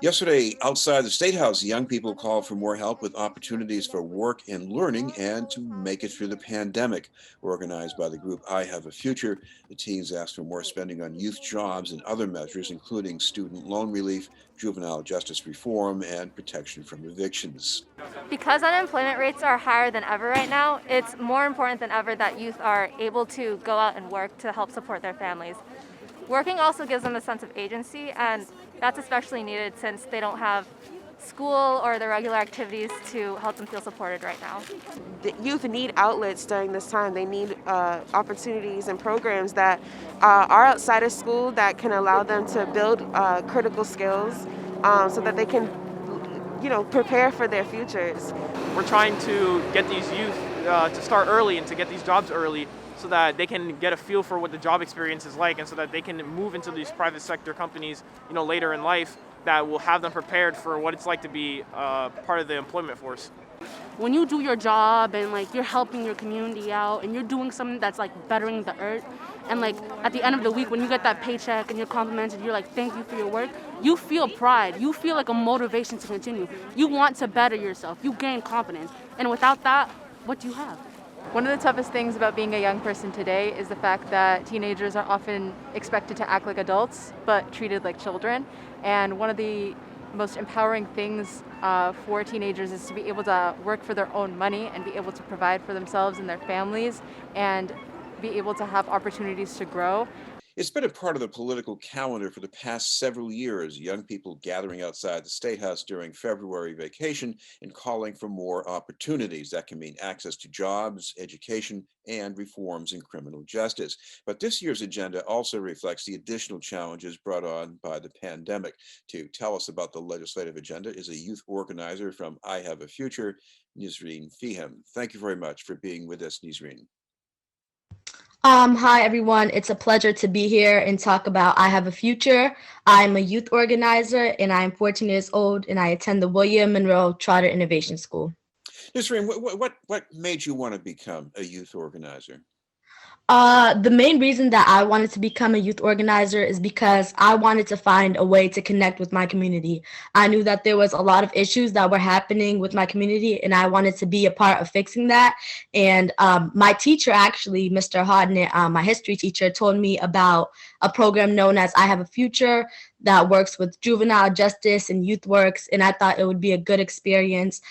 Yesterday, outside the State House, young people called for more help with opportunities for work and learning and to make it through the pandemic. Organized by the group I Have a Future, the teens asked for more spending on youth jobs and other measures, including student loan relief, juvenile justice reform, and protection from evictions. Because unemployment rates are higher than ever right now, it's more important than ever that youth are able to go out and work to help support their families. Working also gives them a sense of agency, and that's especially needed since they don't have school or the regular activities to help them feel supported right now. The youth need outlets during this time. They need opportunities and programs that are outside of school that can allow them to build critical skills so that they can, prepare for their futures. We're trying to get these youth to start early and to get these jobs early so that they can get a feel for what the job experience is like and so that they can move into these private sector companies, later in life that will have them prepared for what it's like to be part of the employment force. When you do your job and you're helping your community out and you're doing something that's bettering the earth, and at the end of the week when you get that paycheck and you're complimented, you're thank you for your work, you feel pride, you feel a motivation to continue. You want to better yourself, you gain confidence, and without that, what do you have? One of the toughest things about being a young person today is the fact that teenagers are often expected to act like adults but treated like children. And one of the most empowering things for teenagers is to be able to work for their own money and be able to provide for themselves and their families and be able to have opportunities to grow. It's been a part of the political calendar for the past several years, young people gathering outside the State House during February vacation and calling for more opportunities. That can mean access to jobs, education, and reforms in criminal justice. But this year's agenda also reflects the additional challenges brought on by the pandemic. To tell us about the legislative agenda is a youth organizer from I Have a Future, Nisrine Feham. Thank you very much for being with us, Nisrine. Hi everyone. It's a pleasure to be here and talk about I Have a Future. I'm a youth organizer and I'm 14 years old and I attend the William Monroe Trotter Innovation School. Nisrine, what made you want to become a youth organizer? The main reason that I wanted to become a youth organizer is because I wanted to find a way to connect with my community. I knew that there was a lot of issues that were happening with my community, and I wanted to be a part of fixing that. And my teacher, actually, Mr. Hodnett, my history teacher, told me about a program known as I Have a Future that works with juvenile justice and youth works, and I thought it would be a good experience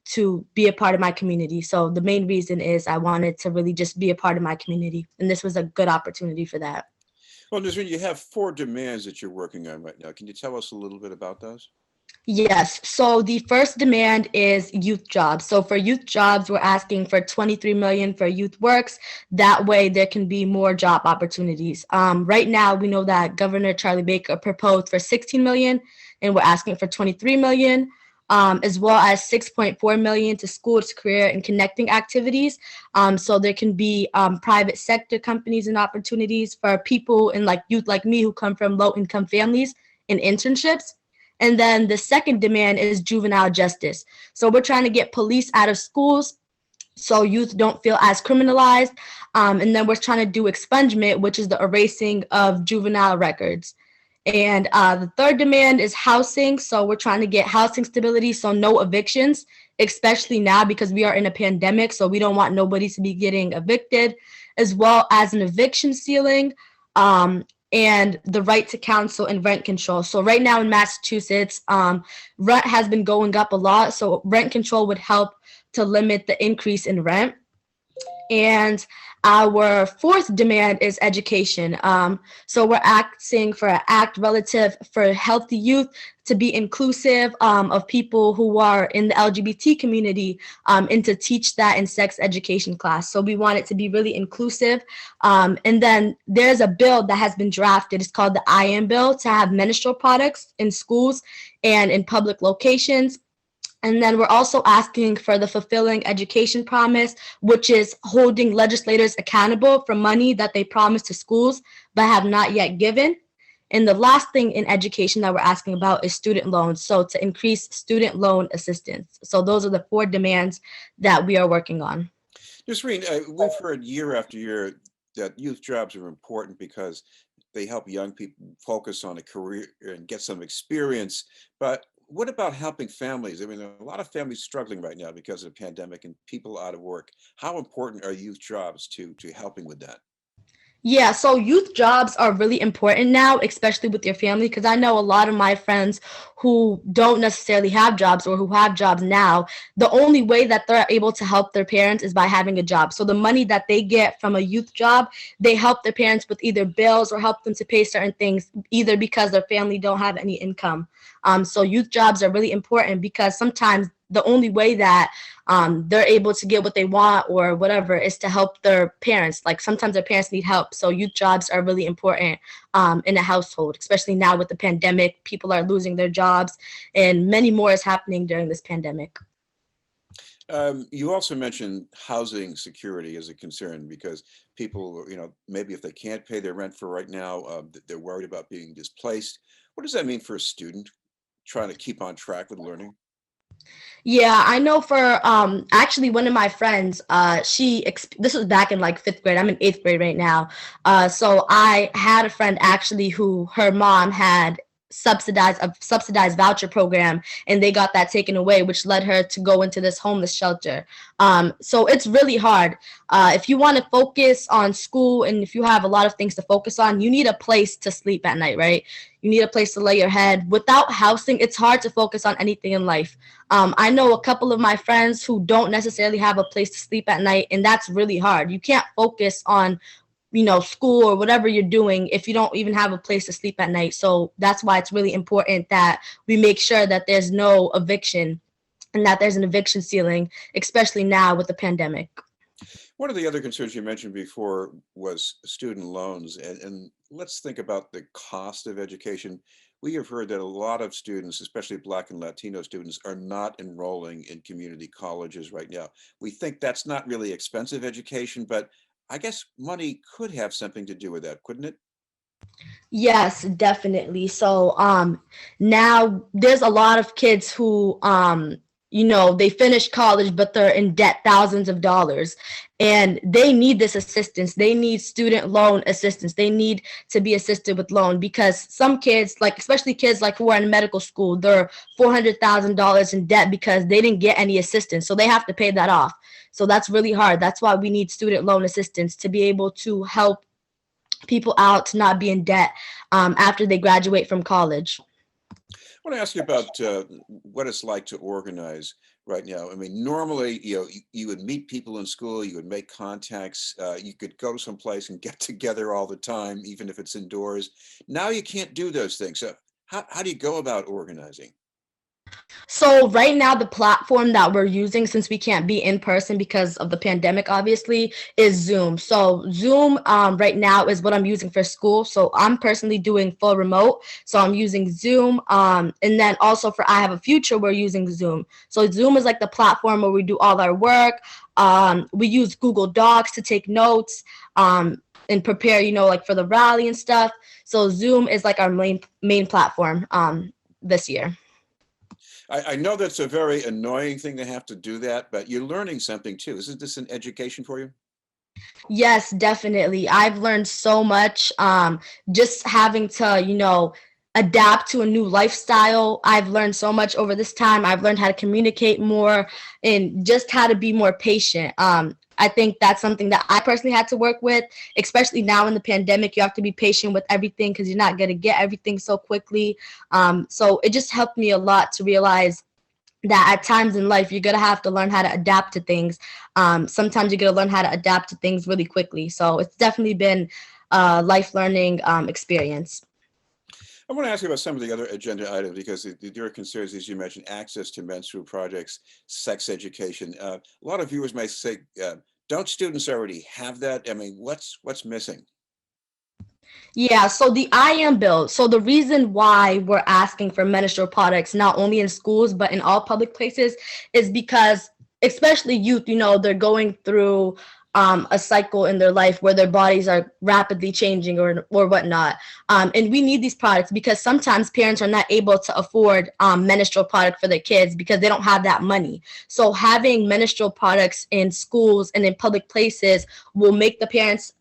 to be a part of my community. So the main reason is I wanted to really just be a part of my community. And this was a good opportunity for that. Well, Nisrine, you have 4 demands that you're working on right now. Can you tell us a little bit about those? Yes. So the first demand is youth jobs. So for youth jobs, we're asking for 23 million for youth works. That way there can be more job opportunities. Right now, we know that Governor Charlie Baker proposed for 16 million and we're asking for 23 million. As well as 6.4 million to schools, career, and connecting activities. So there can be private sector companies and opportunities for people and youth like me who come from low-income families and internships. And then the second demand is juvenile justice. So we're trying to get police out of schools so youth don't feel as criminalized. And then we're trying to do expungement, which is the erasing of juvenile records. And the third demand is housing. So we're trying to get housing stability, so no evictions, especially now because we are in a pandemic. So we don't want nobody to be getting evicted, as well as an eviction ceiling and the right to counsel and rent control. So right now in Massachusetts, rent has been going up a lot. So rent control would help to limit the increase in rent. And our fourth demand is education. So we're asking for an act relative for healthy youth to be inclusive of people who are in the LGBT community and to teach that in sex education class. So we want it to be really inclusive. And then there's a bill that has been drafted. It's called the I Am Bill to have menstrual products in schools and in public locations. And then we're also asking for the fulfilling education promise, which is holding legislators accountable for money that they promised to schools but have not yet given. And the last thing in education that we're asking about is student loans, so to increase student loan assistance. So those are the 4 demands that we are working on. Nisrine, we've heard year after year that youth jobs are important because they help young people focus on a career and get some experience. But what about helping families? I mean, there are a lot of families struggling right now because of the pandemic and people out of work. How important are youth jobs to helping with that? Yeah, so youth jobs are really important now, especially with your family, because I know a lot of my friends who don't necessarily have jobs or who have jobs now. The only way that they're able to help their parents is by having a job. So the money that they get from a youth job, they help their parents with either bills or help them to pay certain things, either because their family don't have any income. So youth jobs are really important because sometimes the only way that they're able to get what they want or whatever is to help their parents. Like sometimes their parents need help. So youth jobs are really important in a household, especially now with the pandemic. People are losing their jobs and many more is happening during this pandemic. You also mentioned housing security as a concern because people, maybe if they can't pay their rent for right now, they're worried about being displaced. What does that mean for a student trying to keep on track with learning? Yeah, I know for actually one of my friends, this was back in like fifth grade. I'm in eighth grade right now. So I had a friend actually who her mom had subsidized a subsidized voucher program and they got that taken away, which led her to go into this homeless shelter. So it's really hard. If you want to focus on school and if you have a lot of things to focus on, you need a place to sleep at night, right? You need a place to lay your head. Without housing, it's hard to focus on anything in life. I know a couple of my friends who don't necessarily have a place to sleep at night, and that's really hard. You can't focus on, school or whatever you're doing if you don't even have a place to sleep at night. So that's why it's really important that we make sure that there's no eviction and that there's an eviction ceiling, especially now with the pandemic. One of the other concerns you mentioned before was student loans. And let's think about the cost of education. We have heard that a lot of students, especially Black and Latino students, are not enrolling in community colleges right now. We think that's not really expensive education, but I guess money could have something to do with that, couldn't it? Yes, definitely. So now there's a lot of kids who they finish college but they're in debt thousands of dollars and they need this assistance. They need student loan assistance. They need to be assisted with loan because some kids, like especially kids like who are in medical school, they're $400,000 in debt because they didn't get any assistance. So they have to pay that off. So that's really hard. That's why we need student loan assistance to be able to help people out to not be in debt after they graduate from college. I want to ask you about what it's like to organize right now. I mean, normally, you would meet people in school, you would make contacts, you could go someplace and get together all the time, even if it's indoors. Now you can't do those things. So how do you go about organizing? So right now, the platform that we're using, since we can't be in person because of the pandemic, obviously, is Zoom. So Zoom right now is what I'm using for school. So I'm personally doing full remote. So I'm using Zoom. And then also for I Have a Future, we're using Zoom. So Zoom is like the platform where we do all our work. We use Google Docs to take notes and prepare, like for the rally and stuff. So Zoom is like our main platform this year. I know that's a very annoying thing to have to do that, but you're learning something too. Isn't this an education for you? Yes, definitely. I've learned so much just having to, adapt to a new lifestyle. I've learned so much over this time. I've learned how to communicate more and just how to be more patient. I think that's something that I personally had to work with, especially now in the pandemic. You have to be patient with everything because you're not going to get everything so quickly. So it just helped me a lot to realize that at times in life, you're going to have to learn how to adapt to things. Sometimes you're going to learn how to adapt to things really quickly. So it's definitely been a life learning experience. I want to ask you about some of the other agenda items because there are concerns, as you mentioned, access to menstrual projects, sex education. A lot of viewers may say, don't students already have that? I mean, what's missing? Yeah, so the I am bill. So the reason why we're asking for menstrual products, not only in schools, but in all public places, is because, especially youth, they're going through a cycle in their life where their bodies are rapidly changing or whatnot. And we need these products because sometimes parents are not able to afford menstrual product for their kids because they don't have that money. So having menstrual products in schools and in public places will make the parents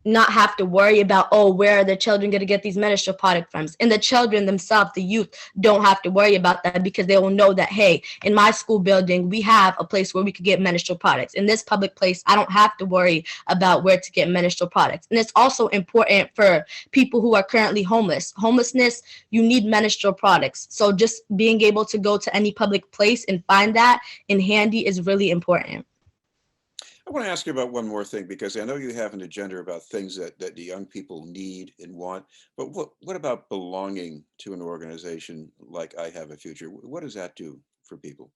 not have to worry about, oh, where are the children going to get these menstrual product from? And the children themselves, the youth, don't have to worry about that because they will know that, hey, in my school building, we have a place where we could get menstrual products. In this public place, I don't have to worry about where to get menstrual products. And it's also important for people who are currently homeless. Homelessness, you need menstrual products. So just being able to go to any public place and find that in handy is really important. I want to ask you about one more thing, because I know you have an agenda about things that the young people need and want, but what about belonging to an organization like I Have a Future? What does that do for people?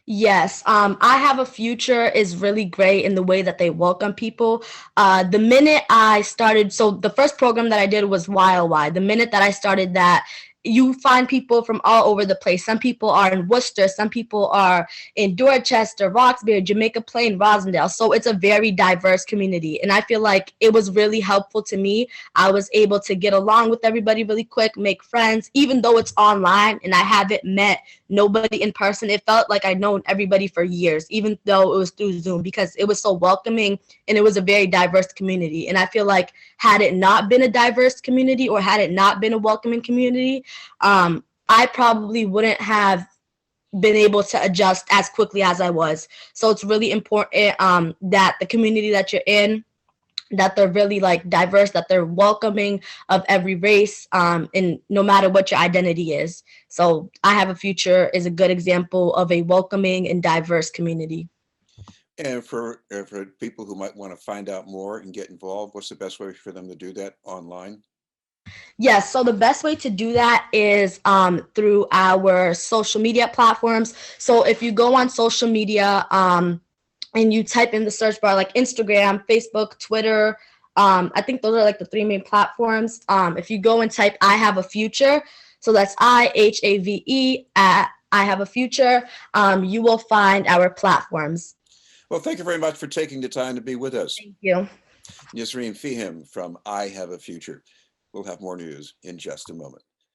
Yes, I Have a Future is really great in the way that they welcome people. The minute I started, so the first program that I did was YLY. The minute that I started that, you find people from all over the place. Some people are in Worcester, some people are in Dorchester, Roxbury, Jamaica Plain, Rosendale. So it's a very diverse community. And I feel like it was really helpful to me. I was able to get along with everybody really quick, make friends, even though it's online and I haven't met nobody in person. It felt like I'd known everybody for years, even though it was through Zoom, because it was so welcoming and it was a very diverse community. And I feel like had it not been a diverse community or had it not been a welcoming community, I probably wouldn't have been able to adjust as quickly as I was. So it's really important that the community that you're in, that they're really like diverse, that they're welcoming of every race, and no matter what your identity is. So I Have a Future is a good example of a welcoming and diverse community. And for people who might want to find out more and get involved, what's the best way for them to do that online? Yes, so the best way to do that is through our social media platforms. So if you go on social media and you type in the search bar like Instagram, Facebook, Twitter, I think those are like the three main platforms. If you go and type I Have a Future, so that's IHAVE at I Have a Future, you will find our platforms. Well, thank you very much for taking the time to be with us. Thank you. Nisrine Feham from I Have a Future. We'll have more news in just a moment.